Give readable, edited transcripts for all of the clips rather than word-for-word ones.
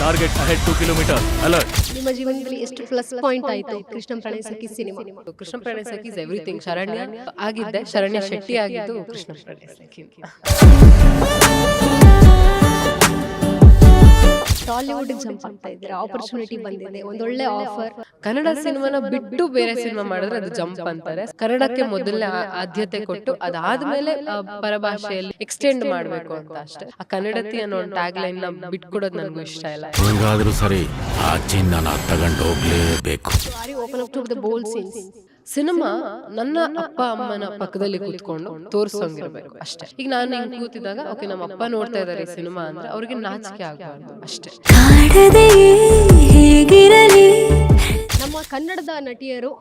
Target ahead 2 kilometer. Alert. ನಿಮ್ಮ ಜೀವನದಲ್ಲಿ ಎಷ್ಟು ಪ್ಲಸ್ ಪಾಯಿಂಟ್ ಆಯಿತು ಕೃಷ್ಣಂ ಪ್ರಣಯ ಸಖಿ ಸಿನಿಮಾ? ಕೃಷ್ಣ ಪ್ರಣಯ ಸಖಿ ಇಸ್ ಎವ್ರಿಥಿಂಗ್. ಶರಣ್ಯ ಆಗಿದ್ದೆ, ಶರಣ್ಯ ಶೆಟ್ಟಿ ಆಗಿದ್ದು ಕೃಷ್ಣ ಪ್ರಣಯ ಸಖಿ. ಟಾಲಿವುಡ್ ಜಂಪ್ ಆಗ್ತಾ ಇದ್ದೀರಾ, ಆಪರ್ಚುನಿಟಿ ಬಂದಿದೆ, ಒಂದೊಳ್ಳೆ ಆಫರ್. ಕನ್ನಡ ಸಿನಿಮಾನ ಬಿಟ್ಟು ಬೇರೆ ಸಿನಿಮಾ ಮಾಡಿದ್ರೆ ಅದು ಜಂಪ್ ಅಂತಾರೆ. ಕನ್ನಡಕ್ಕೆ ಮೊದಲನೇ ಆದ್ಯತೆ ಕೊಟ್ಟು ಅದಾದ್ಮೇಲೆ ಪರಭಾಷೆಯಲ್ಲಿ ಎಕ್ಸ್ಟೆಂಡ್ ಮಾಡಬೇಕು ಅಂತ ಅಷ್ಟೇ. ಆ ಕನ್ನಡತಿ ಅನ್ನೋ ಟ್ಯಾಗ್ ಲೈನ್ ನ ಬಿಟ್ಕೊಡೋದು ನನಗೂ ಇಷ್ಟ ಇಲ್ಲ. ಹೇಗಾದ್ರೂ ಸರಿ ಆ ಚಿನ್ನನ ತಗೊಂಡು ಹೋಗ್ಲೇಬೇಕು. Open up to the bold scenes. Cinema ನನ್ನ ಅಪ್ಪ ಅಮ್ಮನ ಪಕ್ಕದಲ್ಲಿ ಕೂತ್ಕೊಂಡು ತೋರ್ಸಂಗಿರ್ಬೇಕು ಅಷ್ಟೇ. ಈಗ ನಾನು ಹಿಂಗ್ ಕೂತಿದಾಗ ಓಕೆ ನಮ್ಮ ಅಪ್ಪ ನೋಡ್ತಾ ಇದಾರೆ ಈ ಸಿನಿಮಾ ಅಂದ್ರೆ ಅವ್ರಿಗೆ ನಾಚಿಕೆ ಆಗಬಾರ್ದು ಅಷ್ಟೇ. ನಮ್ಮ ಕನ್ನಡದ ನಟಿಯರು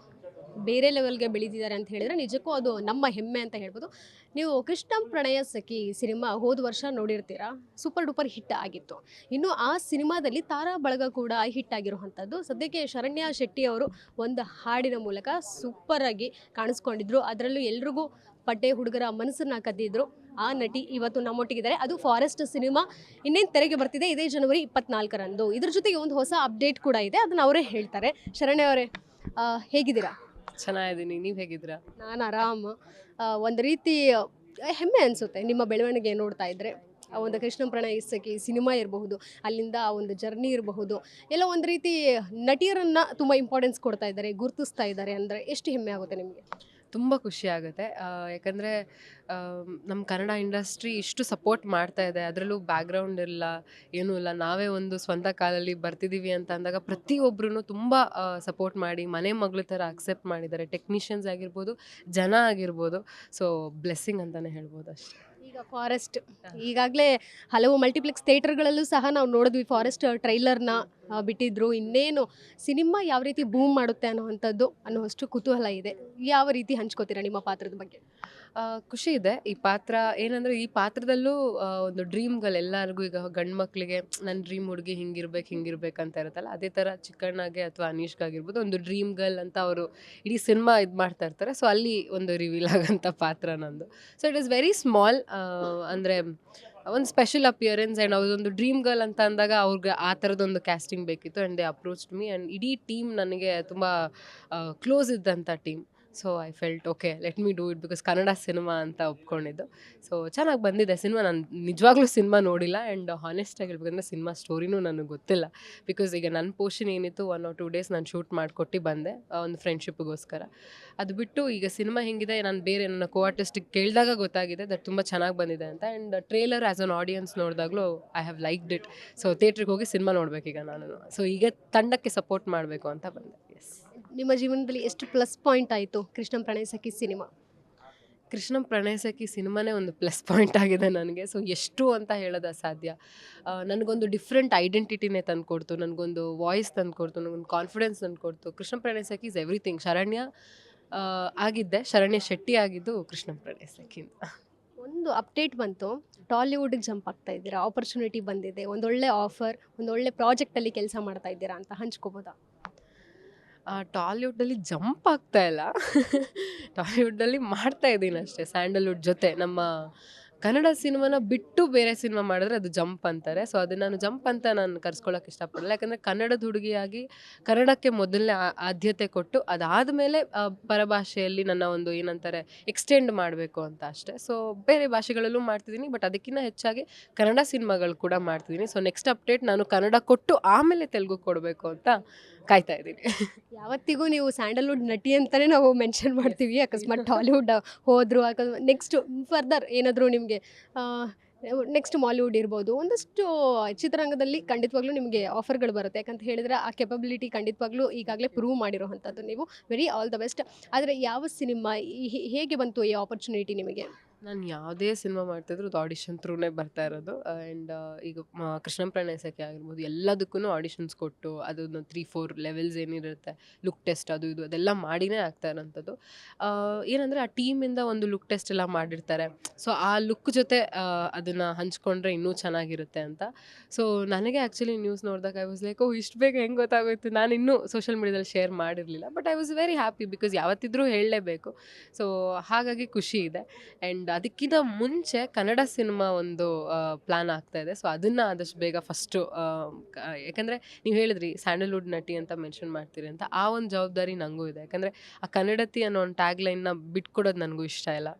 ಬೇರೆ ಲೆವೆಲ್ಗೆ ಬೆಳೀತಿದ್ದಾರೆ ಅಂತ ಹೇಳಿದ್ರೆ ನಿಜಕ್ಕೂ ಅದು ನಮ್ಮ ಹೆಮ್ಮೆ ಅಂತ ಹೇಳ್ಬೋದು. ನೀವು ಕೃಷ್ಣಂ ಪ್ರಣಯ ಸಖಿ ಸಿನಿಮಾ ಹೋದ ವರ್ಷ ನೋಡಿರ್ತೀರಾ, ಸೂಪರ್ ಡೂಪರ್ ಹಿಟ್ ಆಗಿತ್ತು. ಇನ್ನು ಆ ಸಿನಿಮಾದಲ್ಲಿ ತಾರಾ ಬಳಗ ಕೂಡ ಹಿಟ್ ಆಗಿರುವಂಥದ್ದು. ಸದ್ಯಕ್ಕೆ ಶರಣ್ಯ ಶೆಟ್ಟಿ ಅವರು ಒಂದು ಹಾಡಿನ ಮೂಲಕ ಸೂಪರಾಗಿ ಕಾಣಿಸ್ಕೊಂಡಿದ್ರು. ಅದರಲ್ಲೂ ಎಲ್ರಿಗೂ ಪಡ್ಡೆ ಹುಡುಗರ ಮನಸ್ಸನ್ನ ಕದ್ದಿದ್ರು. ಆ ನಟಿ ಇವತ್ತು ನಮ್ಮೊಟ್ಟಿಗಿದ್ದಾರೆ. ಅದು ಫಾರೆಸ್ಟ್ ಸಿನಿಮಾ ಇನ್ನೇನು ತೆರೆಗೆ ಬರ್ತಿದೆ ಇದೇ ಜನವರಿ 24ರಂದು. ಇದ್ರ ಜೊತೆಗೆ ಒಂದು ಹೊಸ ಅಪ್ಡೇಟ್ ಕೂಡ ಇದೆ, ಅದನ್ನು ಅವರೇ ಹೇಳ್ತಾರೆ. ಶರಣ್ಯ ಅವರೇ, ಹೇಗಿದ್ದೀರಾ? ಚೆನ್ನಾಗಿದ್ದೀನಿ, ನೀವ್ ಹೇಗಿದ್ದೀರಾ? ನಾನು ಆರಾಮ. ಒಂದು ರೀತಿ ಹೆಮ್ಮೆ ಅನಿಸುತ್ತೆ ನಿಮ್ಮ ಬೆಳವಣಿಗೆ ನೋಡ್ತಾ ಇದ್ದರೆ. ಆ ಒಂದು ಕೃಷ್ಣಂ ಪ್ರಣಯ ಸಖಿ ಸಿನಿಮಾ ಇರಬಹುದು, ಅಲ್ಲಿಂದ ಆ ಒಂದು ಜರ್ನಿ ಇರಬಹುದು, ಎಲ್ಲ ಒಂದು ರೀತಿ ನಟಿಯರನ್ನು ತುಂಬ ಇಂಪಾರ್ಟೆನ್ಸ್ ಕೊಡ್ತಾ ಇದ್ದಾರೆ, ಗುರುತಿಸ್ತಾ ಇದ್ದಾರೆ ಅಂದರೆ ಎಷ್ಟು ಹೆಮ್ಮೆ ಆಗುತ್ತೆ ನಿಮಗೆ? ತುಂಬ ಖುಷಿ ಆಗುತ್ತೆ. ಯಾಕಂದರೆ ನಮ್ಮ ಕನ್ನಡ ಇಂಡಸ್ಟ್ರಿ ಇಷ್ಟು ಸಪೋರ್ಟ್ ಮಾಡ್ತಾ ಇದೆ. ಅದರಲ್ಲೂ ಬ್ಯಾಕ್ಗ್ರೌಂಡ್ ಇಲ್ಲ, ಏನೂ ಇಲ್ಲ, ನಾವೇ ಒಂದು ಸ್ವಂತ ಕಾಲಲ್ಲಿ ಬರ್ತಿದ್ದೀವಿ ಅಂತ ಅಂದಾಗ ಪ್ರತಿಯೊಬ್ಬರೂ ತುಂಬ ಸಪೋರ್ಟ್ ಮಾಡಿ ಮನೆ ಮಗಳ ಥರ ಅಕ್ಸೆಪ್ಟ್ ಮಾಡಿದ್ದಾರೆ. ಟೆಕ್ನಿಷಿಯನ್ಸ್ ಆಗಿರ್ಬೋದು, ಜನ ಆಗಿರ್ಬೋದು. ಸೊ ಬ್ಲೆಸ್ಸಿಂಗ್ ಅಂತಲೇ ಹೇಳ್ಬೋದು ಅಷ್ಟೇ. ಈಗ ಫಾರೆಸ್ಟ್ ಈಗಾಗಲೇ ಹಲವು ಮಲ್ಟಿಪ್ಲೆಕ್ಸ್ ಥಿಯೇಟರ್ಗಳಲ್ಲೂ ಸಹ ನಾವು ನೋಡಿದ್ವಿ, ಫಾರೆಸ್ಟ್ ಟ್ರೈಲರ್ನ ಬಿಟ್ಟಿದ್ರು. ಇನ್ನೇನು ಸಿನಿಮಾ ಯಾವ ರೀತಿ ಬೂಮ್ ಮಾಡುತ್ತೆ ಅನ್ನೋಷ್ಟು ಕುತೂಹಲ ಇದೆ. ಯಾವ ರೀತಿ ಹಂಚ್ಕೋತೀರಾ ನಿಮ್ಮ ಪಾತ್ರದ ಬಗ್ಗೆ? ಖುಷಿ ಇದೆ. ಈ ಪಾತ್ರ ಏನಂದರೆ ಈ ಪಾತ್ರದಲ್ಲೂ ಒಂದು ಡ್ರೀಮ್ಗಳು ಎಲ್ಲರಿಗೂ, ಈಗ ಗಂಡು ಮಕ್ಕಳಿಗೆ ನನ್ನ ಡ್ರೀಮ್ ಹುಡುಗಿ ಹಿಂಗಿರ್ಬೇಕು ಅಂತ ಇರುತ್ತಲ್ಲ, ಅದೇ ಥರ ಚಿಕ್ಕಣ್ಣಗೆ ಅಥವಾ ಅನೀಶ್ಗಾಗಿರ್ಬೋದು ಒಂದು ಡ್ರೀಮ್ ಗರ್ಲ್ ಅಂತ ಅವರು ಇಡೀ ಸಿನಿಮಾ ಇದು ಮಾಡ್ತಾ ಇರ್ತಾರೆ. ಸೊ ಅಲ್ಲಿ ಒಂದು ರಿವೀಲ್ ಆಗೋಂಥ ಪಾತ್ರ ನಂದು. So it is very small, ಅಂದರೆ ಒಂದು ಸ್ಪೆಷಲ್ ಅಪಿಯರೆನ್ಸ್. ಆ್ಯಂಡ್ ಅದೊಂದು ಡ್ರೀಮ್ ಗರ್ಲ್ ಅಂತ ಅಂದಾಗ ಅವ್ರಿಗೆ ಆ ಥರದೊಂದು ಕ್ಯಾಸ್ಟಿಂಗ್ ಬೇಕಿತ್ತು. And they approached me. And ಇಡೀ ಟೀಮ್ ನನಗೆ ತುಂಬ ಕ್ಲೋಸ್ ಇದ್ದಂಥ team. So I felt okay, let me do it, because Kannada cinema ಅಂತ ಒಪ್ಕೊಂಡಿದ್ದು. ಸೊ ಚೆನ್ನಾಗಿ ಬಂದಿದೆ ಸಿನಿಮಾ. ನಾನು ನಿಜವಾಗ್ಲೂ ಸಿನಿಮಾ ನೋಡಿಲ್ಲ. ಆ್ಯಂಡ್ ಹಾನೆಸ್ಟಾಗಿ ಹೇಳ್ಬೇಕಂದ್ರೆ ಸಿನಿಮಾ ಸ್ಟೋರಿನೂ ನನಗೆ ಗೊತ್ತಿಲ್ಲ. ಬಿಕಾಸ್ ಈಗ ನನ್ನ ಪೋರ್ಷನ್ ಏನಿತ್ತು 1 or 2 days ನಾನು ಶೂಟ್ ಮಾಡಿಕೊಟ್ಟು ಬಂದೆ, ಒಂದು ಫ್ರೆಂಡ್ಶಿಪ್ಗೋಸ್ಕರ. ಅದು ಬಿಟ್ಟು ಈಗ ಸಿನಿಮಾ ಹೆಂಗಿದೆ, ನಾನು ಬೇರೆ ನನ್ನ ಕೋ ಆರ್ಟಿಸ್ಟಿಗೆ ಕೇಳಿದಾಗ ಗೊತ್ತಾಗಿದೆ ದಟ್ ತುಂಬ ಚೆನ್ನಾಗಿ ಬಂದಿದೆ ಅಂತ. And trailer as an audience ನೋಡಿದಾಗಲೂ I have liked it. So ಥಿಯೇಟ್ರಿಗೆ ಹೋಗಿ ಸಿನಿಮಾ ನೋಡಬೇಕೀಗ ನಾನು. ಸೊ ಈಗ ತಂಡಕ್ಕೆ ಸಪೋರ್ಟ್ ಮಾಡಬೇಕು ಅಂತ ಬಂದೆ. ಎಸ್. ನಿಮ್ಮ ಜೀವನದಲ್ಲಿ ಎಷ್ಟು ಪ್ಲಸ್ ಪಾಯಿಂಟ್ ಆಯಿತು ಕೃಷ್ಣಂ ಪ್ರಣಯ ಸಖಿ ಸಿನಿಮಾ? ಕೃಷ್ಣಂ ಪ್ರಣಯ ಸಖಿ ಸಿನಿಮಾನೇ ಒಂದು ಪ್ಲಸ್ ಪಾಯಿಂಟ್ ಆಗಿದೆ ನನಗೆ. ಸೊ ಎಷ್ಟು ಅಂತ ಹೇಳೋದು ಅಸಾಧ್ಯ. ನನಗೊಂದು ಡಿಫ್ರೆಂಟ್ ಐಡೆಂಟಿಟಿನೇ ತಂದುಕೊಡ್ತು, ನನಗೊಂದು ವಾಯ್ಸ್ ತಂದುಕೊಡ್ತು, ನನಗೊಂದು ಕಾನ್ಫಿಡೆನ್ಸ್ ತಂದುಕೊಡ್ತು. ಕೃಷ್ಣಂ ಪ್ರಣಯ ಸಖಿ ಇಸ್ ಎವ್ರಿಥಿಂಗ್. ಶರಣ್ಯ ಆಗಿದ್ದೆ, ಶರಣ್ಯ ಶೆಟ್ಟಿ ಆಗಿದ್ದು ಕೃಷ್ಣಂ ಪ್ರಣಯ ಸಖಿಯಿಂದ. ಒಂದು ಅಪ್ಡೇಟ್ ಬಂತು, ಟಾಲಿವುಡ್ಗೆ ಜಂಪ್ ಆಗ್ತಾ ಇದ್ದೀರಾ, ಆಪರ್ಚುನಿಟಿ ಬಂದಿದೆ, ಒಂದೊಳ್ಳೆ ಆಫರ್, ಒಂದೊಳ್ಳೆ ಪ್ರಾಜೆಕ್ಟಲ್ಲಿ ಕೆಲಸ ಮಾಡ್ತಾ ಇದ್ದೀರಾ ಅಂತ ಹಂಚ್ಕೋಬೋದಾ? ಟಾಲಿವುಡ್ಡಲ್ಲಿ ಜಂಪ್ ಆಗ್ತಾ ಇಲ್ಲ, ಟಾಲಿವುಡ್ಡಲ್ಲಿ ಮಾಡ್ತಾ ಇದ್ದೀನಿ ಅಷ್ಟೇ. ಸ್ಯಾಂಡಲ್ವುಡ್ ಜೊತೆ ನಮ್ಮ ಕನ್ನಡ ಸಿನಿಮಾನ ಬಿಟ್ಟು ಬೇರೆ ಸಿನಿಮಾ ಮಾಡಿದ್ರೆ ಅದು ಜಂಪ್ ಅಂತಾರೆ. ಸೊ ಅದು ನಾನು ಜಂಪ್ ಅಂತ ನಾನು ಕರೆಸ್ಕೊಳ್ಳೋಕೆ ಇಷ್ಟಪಡಲ್ಲ. ಯಾಕಂದರೆ ಕನ್ನಡದ ಹುಡುಗಿಯಾಗಿ ಕನ್ನಡಕ್ಕೆ ಮೊದಲನೇ ಆದ್ಯತೆ ಕೊಟ್ಟು ಅದಾದಮೇಲೆ ಪರಭಾಷೆಯಲ್ಲಿ ನನ್ನ ಒಂದು ಏನಂತಾರೆ ಎಕ್ಸ್ಟೆಂಡ್ ಮಾಡಬೇಕು ಅಂತ ಅಷ್ಟೇ. ಸೊ ಬೇರೆ ಭಾಷೆಗಳಲ್ಲೂ ಮಾಡ್ತಿದ್ದೀನಿ, ಬಟ್ ಅದಕ್ಕಿಂತ ಹೆಚ್ಚಾಗಿ ಕನ್ನಡ ಸಿನಿಮಾಗಳು ಕೂಡ ಮಾಡ್ತಿದ್ದೀನಿ. ಸೊ ನೆಕ್ಸ್ಟ್ ಅಪ್ಡೇಟ್ ನಾನು ಕನ್ನಡ ಕೊಟ್ಟು ಆಮೇಲೆ ತೆಲುಗು ಕೊಡಬೇಕು ಅಂತ ಕಾಯ್ತಾ ಇದ್ದೀನಿ. ಯಾವತ್ತಿಗೂ ನೀವು ಸ್ಯಾಂಡಲ್ವುಡ್ ನಟಿ ಅಂತಲೇ ನಾವು ಮೆನ್ಷನ್ ಮಾಡ್ತೀವಿ. ಅಕಸ್ಮಾತ್ ಟಾಲಿವುಡ್ ಹೋದ್ರು, ನೆಕ್ಸ್ಟ್ ಫರ್ದರ್ ಏನಾದರೂ ನಿಮಗೆ ನೆಕ್ಸ್ಟ್ ಮಾಲಿವುಡ್ ಇರ್ಬೋದು, ಒಂದಷ್ಟು ಚಿತ್ರರಂಗದಲ್ಲಿ ಖಂಡಿತವಾಗ್ಲೂ ನಿಮಗೆ ಆಫರ್ಗಳು ಬರುತ್ತೆ. ಯಾಕಂತ ಹೇಳಿದರೆ ಆ ಕೆಪಬಿಲಿಟಿ ಖಂಡಿತವಾಗ್ಲೂ ಈಗಾಗಲೇ ಪ್ರೂವ್ ಮಾಡಿರೋವಂಥದ್ದು ನೀವು. Very all the best. ಆದರೆ ಯಾವ ಸಿನಿಮಾ ಹೇಗೆ ಬಂತು ಈ ಆಪರ್ಚುನಿಟಿ ನಿಮಗೆ? ನಾನು ಯಾವುದೇ ಸಿನಿಮಾ ಮಾಡ್ತಿದ್ರು ಅದು ಆಡಿಷನ್ ಥ್ರೂನೇ ಬರ್ತಾ ಇರೋದು. ಆ್ಯಂಡ್ ಈಗ ಕೃಷ್ಣಂ ಪ್ರಣಯ ಸಖಿ ಆಗಿರ್ಬೋದು, ಎಲ್ಲದಕ್ಕೂ ಆಡಿಷನ್ಸ್ ಕೊಟ್ಟು ಅದನ್ನು 3-4 ಲೆವೆಲ್ಸ್ ಏನಿರುತ್ತೆ, ಲುಕ್ ಟೆಸ್ಟ್ ಅದು ಇದು ಅದೆಲ್ಲ ಮಾಡಿನೇ ಆಗ್ತಾ ಇರೋಂಥದ್ದು. ಏನಂದರೆ ಆ ಟೀಮಿಂದ ಒಂದು ಲುಕ್ ಟೆಸ್ಟ್ ಎಲ್ಲ ಮಾಡಿರ್ತಾರೆ. ಸೊ ಆ ಲುಕ್ ಜೊತೆ ಅದನ್ನು ಹಂಚ್ಕೊಂಡ್ರೆ ಇನ್ನೂ ಚೆನ್ನಾಗಿರುತ್ತೆ ಅಂತ. ಸೊ ನನಗೆ ಆ್ಯಕ್ಚುಲಿ ನ್ಯೂಸ್ ನೋಡಿದಾಗ ಐ ವಾಸ್ ಲೈಕ್, ಓ ಇಷ್ಟು ಬೇಗ ಹೆಂಗೆ ಗೊತ್ತಾಗೋಯ್ತು. ನಾನು ಇನ್ನೂ ಸೋಷಿಯಲ್ ಮೀಡಿಯಾದಲ್ಲಿ ಶೇರ್ ಮಾಡಿರಲಿಲ್ಲ, but I was very happy because ಯಾವತ್ತಿದ್ರೂ ಹೇಳಲೇಬೇಕು. ಸೊ ಹಾಗಾಗಿ ಖುಷಿ ಇದೆ. ಆ್ಯಂಡ್ ಆ್ಯಂಡ್ ಅದಕ್ಕಿಂತ ಮುಂಚೆ ಕನ್ನಡ ಸಿನಿಮಾ ಒಂದು ಪ್ಲ್ಯಾನ್ ಆಗ್ತಾ ಇದೆ. ಸೊ ಅದನ್ನು ಆದಷ್ಟು ಬೇಗ ಫಸ್ಟು ಯಾಕಂದರೆ ನೀವು ಹೇಳಿದ್ರಿ ಸ್ಯಾಂಡಲ್ವುಡ್ ನಟಿ ಅಂತ ಮೆನ್ಷನ್ ಮಾಡ್ತೀರಿ ಅಂತ, ಆ ಒಂದು ಜವಾಬ್ದಾರಿ ನನಗೂ ಇದೆ. ಯಾಕಂದರೆ ಆ ಕನ್ನಡತಿ ಅನ್ನೋ ಒಂದು ಟ್ಯಾಗ್ಲೈನ್ನ ಬಿಟ್ಕೊಡೋದು ನನಗೂ ಇಷ್ಟ ಇಲ್ಲ.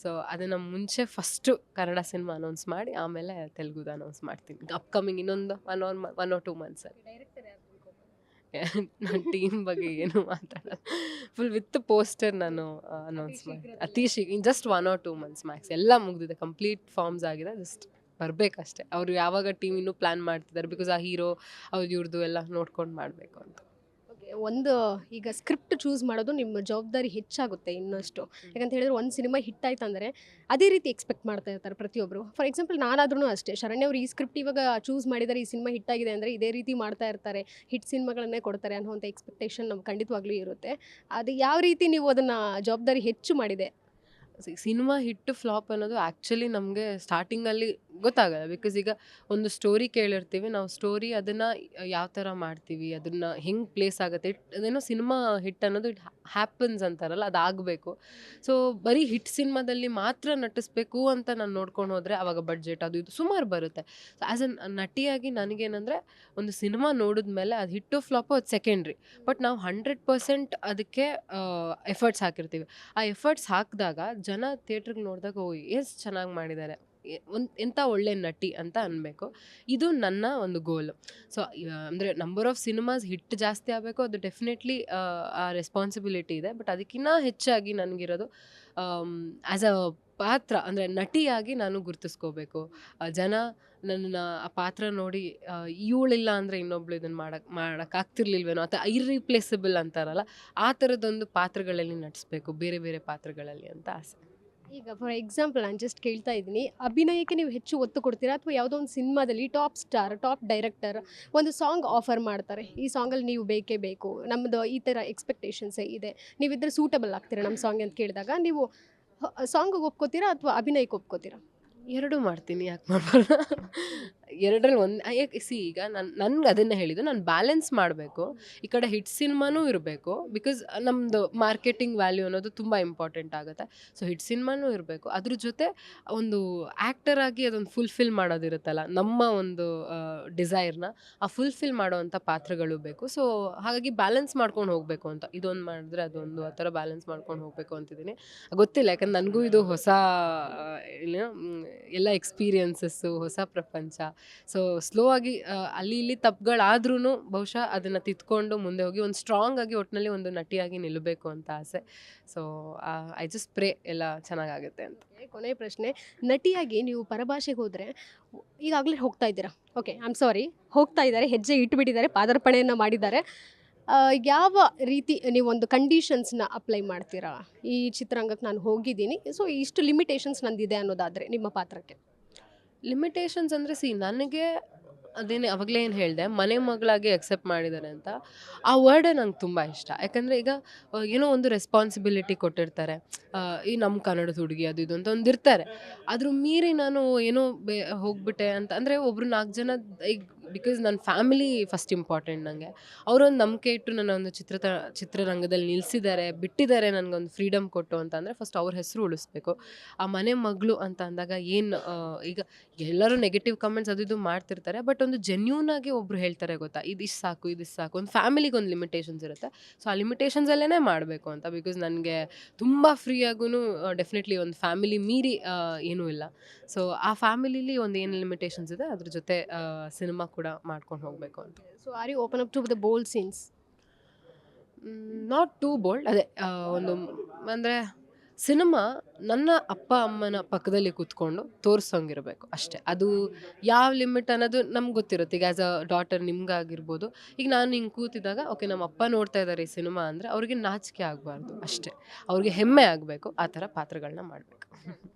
ಸೊ ಅದನ್ನು ಮುಂಚೆ ಫಸ್ಟು ಕನ್ನಡ ಸಿನಿಮಾ ಅನೌನ್ಸ್ ಮಾಡಿ ಆಮೇಲೆ ತೆಲುಗುದು ಅನೌನ್ಸ್ ಮಾಡ್ತೀನಿ ಅಪ್ಕಮಿಂಗ್ ಇನ್ನೊಂದು 1 or 2 ಮಂತ್ಸಲ್ಲಿ. ನನ್ನ ಟೀಮ್ ಬಗ್ಗೆ ಏನು ಮಾತಾಡೋದು, ಫುಲ್ ವಿತ್ ಪೋಸ್ಟರ್ ನಾನು ಅನೌನ್ಸ್ ಮಾಡಿ ಅತಿ ಶೀಘ್ರ ಜಸ್ಟ್ 1 or 2 ಮಂತ್ಸ್ ಮ್ಯಾಕ್ಸ್. ಎಲ್ಲ ಮುಗಿದಿದೆ, ಕಂಪ್ಲೀಟ್ ಫಾರ್ಮ್ಸ್ ಆಗಿದೆ, ಜಸ್ಟ್ ಬರಬೇಕಷ್ಟೆ. ಅವರು ಯಾವಾಗ ಟೀಮ್ ಇನ್ನೂ ಪ್ಲ್ಯಾನ್ ಮಾಡ್ತಿದ್ದಾರೆ, ಬಿಕಾಸ್ ಆ ಹೀರೋ ಅವ್ರು ಇವ್ರದ್ದು ಎಲ್ಲ ನೋಡ್ಕೊಂಡು ಮಾಡಬೇಕು ಅಂತ. ಒಂದು ಈಗ ಸ್ಕ್ರಿಪ್ಟ್ ಚೂಸ್ ಮಾಡೋದು ನಿಮ್ಮ ಜವಾಬ್ದಾರಿ ಹೆಚ್ಚಾಗುತ್ತೆ ಇನ್ನಷ್ಟು. ಯಾಕಂತ ಹೇಳಿದ್ರೆ ಒಂದು ಸಿನಿಮಾ ಹಿಟ್ ಆಯ್ತು ಅಂದರೆ ಅದೇ ರೀತಿ ಎಕ್ಸ್ಪೆಕ್ಟ್ ಮಾಡ್ತಾ ಇರ್ತಾರೆ ಪ್ರತಿಯೊಬ್ಬರು. ಫಾರ್ ಎಕ್ಸಾಂಪಲ್ ನಾನಾದ್ರೂ ಅಷ್ಟೇ, ಶರಣ್ಯ ಅವರು ಈ ಸ್ಕ್ರಿಪ್ಟ್ ಇವಾಗ ಚೂಸ್ ಮಾಡಿದ್ದಾರೆ, ಈ ಸಿನಿಮಾ ಹಿಟ್ ಆಗಿದೆ ಅಂದರೆ ಇದೇ ರೀತಿ ಮಾಡ್ತಾ ಇರ್ತಾರೆ, ಹಿಟ್ ಸಿನಿಮಾಗಳನ್ನೇ ಕೊಡ್ತಾರೆ ಅನ್ನೋಂಥ ಎಕ್ಸ್ಪೆಕ್ಟೇಷನ್ ನಮ್ಗೆ ಖಂಡಿತವಾಗ್ಲೂ ಇರುತ್ತೆ. ಅದು ಯಾವ ರೀತಿ ನೀವು ಅದನ್ನು ಜವಾಬ್ದಾರಿ ಹೆಚ್ಚು ಮಾಡಿದೆ? ಸಿನಿಮಾ ಹಿಟ್ಟು ಫ್ಲಾಪ್ ಅನ್ನೋದು ಆ್ಯಕ್ಚುಲಿ ನಮಗೆ ಸ್ಟಾರ್ಟಿಂಗಲ್ಲಿ ಗೊತ್ತಾಗಲ್ಲ. ಬಿಕಾಸ್ ಈಗ ಒಂದು ಸ್ಟೋರಿ ಕೇಳಿರ್ತೀವಿ ನಾವು, ಸ್ಟೋರಿ ಅದನ್ನು ಯಾವ ಥರ ಮಾಡ್ತೀವಿ, ಅದನ್ನು ಹೆಂಗೆ ಪ್ಲೇಸ್ ಆಗುತ್ತೆ, ಅದೇನೋ ಸಿನಿಮಾ ಹಿಟ್ ಅನ್ನೋದು ಇಟ್ ಹ್ಯಾಪನ್ಸ್ ಅಂತಾರಲ್ಲ, ಅದಾಗಬೇಕು. ಸೊ ಬರೀ ಹಿಟ್ ಸಿನಿಮಾದಲ್ಲಿ ಮಾತ್ರ ನಟಿಸ್ಬೇಕು ಅಂತ ನಾನು ನೋಡ್ಕೊಂಡು ಹೋದರೆ ಆವಾಗ ಬಡ್ಜೆಟ್ ಅದು ಇದು ಸುಮಾರು ಬರುತ್ತೆ. ಸೊ ಆ್ಯಸ್ ಅ ನಟಿಯಾಗಿ ನನಗೇನೆಂದರೆ ಒಂದು ಸಿನಿಮಾ ನೋಡಿದ್ಮೇಲೆ ಅದು ಹಿಟ್ಟು ಫ್ಲಾಪು ಅದು ಸೆಕೆಂಡ್ರಿ, ಬಟ್ ನಾವು 100% ಅದಕ್ಕೆ ಎಫರ್ಟ್ಸ್ ಹಾಕಿರ್ತೀವಿ. ಆ ಎಫರ್ಟ್ಸ್ ಹಾಕಿದಾಗ ಜನ ಥಿಯೇಟ್ರಿಗೆ ನೋಡಿದಾಗ ಓ ಎಷ್ಟು ಚೆನ್ನಾಗಿ ಮಾಡಿದ್ದಾರೆ, ಎಂಥ ಒಳ್ಳೆ ನಟಿ ಅಂತ ಅನ್ಬೇಕು. ಇದು ನನ್ನ ಒಂದು ಗೋಲು. ಸೊ ಅಂದರೆ ನಂಬರ್ ಆಫ್ ಸಿನಿಮಾಸ್ ಹಿಟ್ ಜಾಸ್ತಿ ಆಗಬೇಕು, ಅದು ಡೆಫಿನೆಟ್ಲಿ ಆ ರೆಸ್ಪಾನ್ಸಿಬಿಲಿಟಿ ಇದೆ. ಬಟ್ ಅದಕ್ಕಿಂತ ಹೆಚ್ಚಾಗಿ ನನಗಿರೋದು ಆ್ಯಸ್ ಅ ಪಾತ್ರ ಅಂದರೆ ನಟಿಯಾಗಿ ನಾನು ಗುರ್ತಿಸ್ಕೋಬೇಕು. ಜನ ನನ್ನ ಆ ಪಾತ್ರ ನೋಡಿ ಇವಳಿಲ್ಲ ಅಂದರೆ ಇನ್ನೊಬ್ಳು ಇದನ್ನು ಮಾಡೋಕ್ಕಾಗ್ತಿರ್ಲಿಲ್ವೇನೋ ಅಥವಾ ಇರ್ರಿಪ್ಲೇಸಬಲ್ ಅಂತಾರಲ್ಲ, ಆ ಥರದೊಂದು ಪಾತ್ರಗಳಲ್ಲಿ ನಟಿಸ್ಬೇಕು, ಬೇರೆ ಬೇರೆ ಪಾತ್ರಗಳಲ್ಲಿ ಅಂತ ಆಸೆ. ಈಗ ಫಾರ್ ಎಕ್ಸಾಂಪಲ್ ನಾನು ಜಸ್ಟ್ ಕೇಳ್ತಾ ಇದ್ದೀನಿ, ಅಭಿನಯಕ್ಕೆ ನೀವು ಹೆಚ್ಚು ಒತ್ತು ಕೊಡ್ತೀರಾ ಅಥವಾ ಯಾವುದೋ ಒಂದು ಸಿನಿಮಾದಲ್ಲಿ ಟಾಪ್ ಸ್ಟಾರ್, ಟಾಪ್ ಡೈರೆಕ್ಟರ್ ಒಂದು ಸಾಂಗ್ ಆಫರ್ ಮಾಡ್ತಾರೆ, ಈ ಸಾಂಗಲ್ಲಿ ನೀವು ಬೇಕೇ ಬೇಕು, ನಮ್ಮದು ಈ ಥರ ಎಕ್ಸ್ಪೆಕ್ಟೇಷನ್ಸೇ ಇದೆ, ನೀವಿದ್ರೆ ಸೂಟಬಲ್ ಆಗ್ತೀರಾ ನಮ್ಮ ಸಾಂಗ್ ಅಂತ ಕೇಳಿದಾಗ ನೀವು ಸಾಂಗಿಗೆ ಒಪ್ಕೋತೀರಾ ಅಥವಾ ಅಭಿನಯಕ್ಕೆ ಒಪ್ಕೋತೀರಾ? ಎರಡೂ ಮಾಡ್ತೀನಿ, ಯಾಕೆ ಮಾಡಬಾರ್ದು? ಎರಡರಲ್ಲಿ ಒಂದು ಈಗ ನನ್ಗೆ ಅದನ್ನು ಹೇಳಿದ್ದು, ನಾನು ಬ್ಯಾಲೆನ್ಸ್ ಮಾಡಬೇಕು. ಈ ಕಡೆ ಹಿಟ್ ಸಿನಿಮಾನೂ ಇರಬೇಕು, ಬಿಕಾಸ್ ನಮ್ಮದು ಮಾರ್ಕೆಟಿಂಗ್ ವ್ಯಾಲ್ಯೂ ಅನ್ನೋದು ತುಂಬ ಇಂಪಾರ್ಟೆಂಟ್ ಆಗುತ್ತೆ. ಸೊ ಹಿಟ್ ಸಿನಿಮಾನೂ ಇರಬೇಕು, ಅದ್ರ ಜೊತೆ ಒಂದು ಆ್ಯಕ್ಟರ್ ಆಗಿ ಅದೊಂದು ಫುಲ್ಫಿಲ್ ಮಾಡೋದಿರುತ್ತಲ್ಲ, ನಮ್ಮ ಒಂದು ಡಿಸೈರ್ನ ಆ ಫುಲ್ಫಿಲ್ ಮಾಡೋವಂಥ ಪಾತ್ರಗಳು ಬೇಕು. ಸೊ ಹಾಗಾಗಿ ಬ್ಯಾಲೆನ್ಸ್ ಮಾಡ್ಕೊಂಡು ಹೋಗಬೇಕು ಅಂತ, ಇದೊಂದು ಮಾಡಿದ್ರೆ ಅದೊಂದು ಆ ಥರ ಬ್ಯಾಲೆನ್ಸ್ ಮಾಡ್ಕೊಂಡು ಹೋಗಬೇಕು ಅಂತಿದ್ದೀನಿ. ಗೊತ್ತಿಲ್ಲ, ಯಾಕಂದ್ರೆ ನನಗೂ ಇದು ಹೊಸ ಎಲ್ಲ ಎಕ್ಸ್ಪೀರಿಯನ್ಸಸ್ಸು, ಹೊಸ ಪ್ರಪಂಚ. ಸೊ ಸ್ಲೋ ಆಗಿ ಅಲ್ಲಿ ಇಲ್ಲಿ ತಪ್ಪುಗಳಾದ್ರೂ ಬಹುಶಃ ಅದನ್ನು ತಿದ್ಕೊಂಡು ಮುಂದೆ ಹೋಗಿ ಒಂದು ಸ್ಟ್ರಾಂಗ್ ಆಗಿ ಒಟ್ಟಿನಲ್ಲಿ ಒಂದು ನಟಿಯಾಗಿ ನಿಲ್ಲಬೇಕು ಅಂತ ಆಸೆ. ಸೊ ಐ ಜಸ್ಟ್ ಪ್ರೇ ಎಲ್ಲ ಚೆನ್ನಾಗಾಗುತ್ತೆ ಅಂತ. ಕೊನೆಯ ಪ್ರಶ್ನೆ, ನಟಿಯಾಗಿ ನೀವು ಪರಭಾಷೆಗೆ ಹೋದರೆ, ಈಗಾಗಲೇ ಹೋಗ್ತಾ ಇದ್ದೀರಾ, ಓಕೆ ಐ ಆಮ್ ಸಾರಿ, ಹೋಗ್ತಾ ಇದ್ದಾರೆ, ಹೆಜ್ಜೆ ಇಟ್ಟುಬಿಟ್ಟಿದ್ದಾರೆ, ಪಾದಾರ್ಪಣೆಯನ್ನು ಮಾಡಿದ್ದಾರೆ, ಯಾವ ರೀತಿ ನೀವೊಂದು ಕಂಡೀಷನ್ಸ್ನ ಅಪ್ಲೈ ಮಾಡ್ತೀರಾ? ಈ ಚಿತ್ರರಂಗಕ್ಕೆ ನಾನು ಹೋಗಿದ್ದೀನಿ, ಸೊ ಇಷ್ಟು ಲಿಮಿಟೇಷನ್ಸ್ ನಂದಿದೆ ಅನ್ನೋದಾದರೆ ನಿಮ್ಮ ಪಾತ್ರಕ್ಕೆ? ಲಿಮಿಟೇಷನ್ಸ್ ಅಂದರೆ ನನಗೆ ಅದೇನೇ ಅವಾಗಲೇ ಏನು ಹೇಳಿದೆ, ಮನೆ ಮಗಳಾಗಿ ಅಕ್ಸೆಪ್ಟ್ ಮಾಡಿದ್ದಾರೆ ಅಂತ, ಆ ವರ್ಡೇ ನಂಗೆ ತುಂಬ ಇಷ್ಟ. ಯಾಕಂದರೆ ಈಗ ಏನೋ ಒಂದು ರೆಸ್ಪಾನ್ಸಿಬಿಲಿಟಿ ಕೊಟ್ಟಿರ್ತಾರೆ, ಈ ನಮ್ಮ ಕನ್ನಡದ ಹುಡುಗಿ ಅದು ಇದು ಅಂತ ಒಂದು ಇರ್ತಾರೆ, ಅದ್ರ ಮೀರಿ ನಾನು ಏನೋ ಹೋಗ್ಬಿಟ್ಟೆ ಅಂತ ಅಂದರೆ ಒಬ್ಬರು 4 ಜನ ಈಗ ಬಿಕಾಸ್ ನನ್ನ ಫ್ಯಾಮಿಲಿ ಫಸ್ಟ್ ಇಂಪಾರ್ಟೆಂಟ್ ನನಗೆ. ಅವರೊಂದು ನಂಬಿಕೆ ಇಟ್ಟು ನನ್ನ ಒಂದು ಚಿತ್ರರಂಗದಲ್ಲಿ ನಿಲ್ಲಿಸಿದ್ದಾರೆ, ಬಿಟ್ಟಿದ್ದಾರೆ, ನನಗೊಂದು ಫ್ರೀಡಮ್ ಕೊಟ್ಟು ಅಂತ ಅಂದರೆ ಫಸ್ಟ್ ಅವ್ರ ಹೆಸರು ಉಳಿಸ್ಬೇಕು. ಆ ಮನೆ ಮಗಳು ಅಂತ ಅಂದಾಗ ಏನು ಈಗ ಎಲ್ಲರೂ ನೆಗೆಟಿವ್ ಕಮೆಂಟ್ಸ್ ಅದು ಇದು ಮಾಡ್ತಿರ್ತಾರೆ, ಬಟ್ ಒಂದು ಜೆನ್ಯೂನ್ ಆಗಿ ಒಬ್ರು ಹೇಳ್ತಾರೆ ಗೊತ್ತಾ, ಇದಿಷ್ಟು ಸಾಕು ಇದಿಷ್ಟು ಸಾಕು. ಒಂದು ಫ್ಯಾಮಿಲಿಗೆ ಒಂದು ಲಿಮಿಟೇಷನ್ಸ್ ಇರುತ್ತೆ, ಸೊ ಆ ಲಿಮಿಟೇಷನ್ಸಲ್ಲೇ ಮಾಡಬೇಕು ಅಂತ. ಬಿಕಾಸ್ ನನಗೆ ತುಂಬ ಫ್ರೀಯಾಗೂ ಡೆಫಿನೆಟ್ಲಿ ಒಂದು ಫ್ಯಾಮಿಲಿ ಮೀರಿ ಏನೂ ಇಲ್ಲ. ಸೊ ಆ ಫ್ಯಾಮಿಲಿಲಿ ಒಂದು ಏನು ಲಿಮಿಟೇಷನ್ಸ್ ಇದೆ ಅದ್ರ ಜೊತೆ ಸಿನಿಮಾ ಕೂಡ ಮಾಡ್ಕೊಂಡು ಹೋಗಬೇಕು ಅಂತ. So are you open up to the bold scenes? Not too bold, ಅದೇ ಒಂದು ಅಂದರೆ ಸಿನಿಮಾ ನನ್ನ ಅಪ್ಪ ಅಮ್ಮನ ಪಕ್ಕದಲ್ಲಿ ಕೂತ್ಕೊಂಡು ತೋರಿಸೋಂಗಿರಬೇಕು ಅಷ್ಟೇ. ಅದು ಯಾವ ಲಿಮಿಟ್ ಅನ್ನೋದು ನಮ್ಗೆ ಗೊತ್ತಿರುತ್ತೆ. ಈಗ ಆ್ಯಸ್ ಅ ಡಾಟರ್ ನಿಮ್ಗಾಗಿರ್ಬೋದು, ಈಗ ನಾನು ಹಿಂಗೆ ಕೂತಿದ್ದಾಗ ಓಕೆ ನಮ್ಮ ಅಪ್ಪ ನೋಡ್ತಾ ಇದ್ದಾರೆ ಈ ಸಿನಿಮಾ ಅಂದರೆ ಅವ್ರಿಗೆ ನಾಚಿಕೆ ಆಗಬಾರ್ದು ಅಷ್ಟೇ, ಅವ್ರಿಗೆ ಹೆಮ್ಮೆ ಆಗಬೇಕು, ಆ ಥರ ಪಾತ್ರಗಳನ್ನ ಮಾಡಬೇಕು.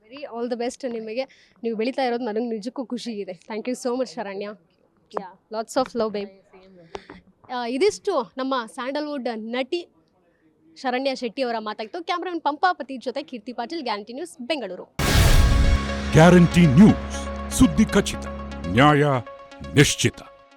ವೆರಿ ಆಲ್ ದ ಬೆಸ್ಟ್ ನಿಮಗೆ. ನೀವು ಬೆಳೀತಾ ಇರೋದು ನನಗೆ ನಿಜಕ್ಕೂ ಖುಷಿ ಇದೆ. Thank you so much Sharanya. Ya, lots of love babe. ಇದಿಷ್ಟು ನಮ್ಮ ಸ್ಯಾಂಡಲ್ವುಡ್ ನಟಿ ಶರಣ್ಯ ಶೆಟ್ಟಿ ಅವರ ಮಾತಾಗಿತ್ತು. ಕ್ಯಾಮ್ರಾಮನ್ ಪಂಪಾಪತಿ ಜೊತೆ Keerthi Patil, Guarantee News, Bengaluru. Guarantee News, ಸುದ್ದಿ ಖಚಿತ, ನ್ಯಾಯ ನಿಶ್ಚಿತ.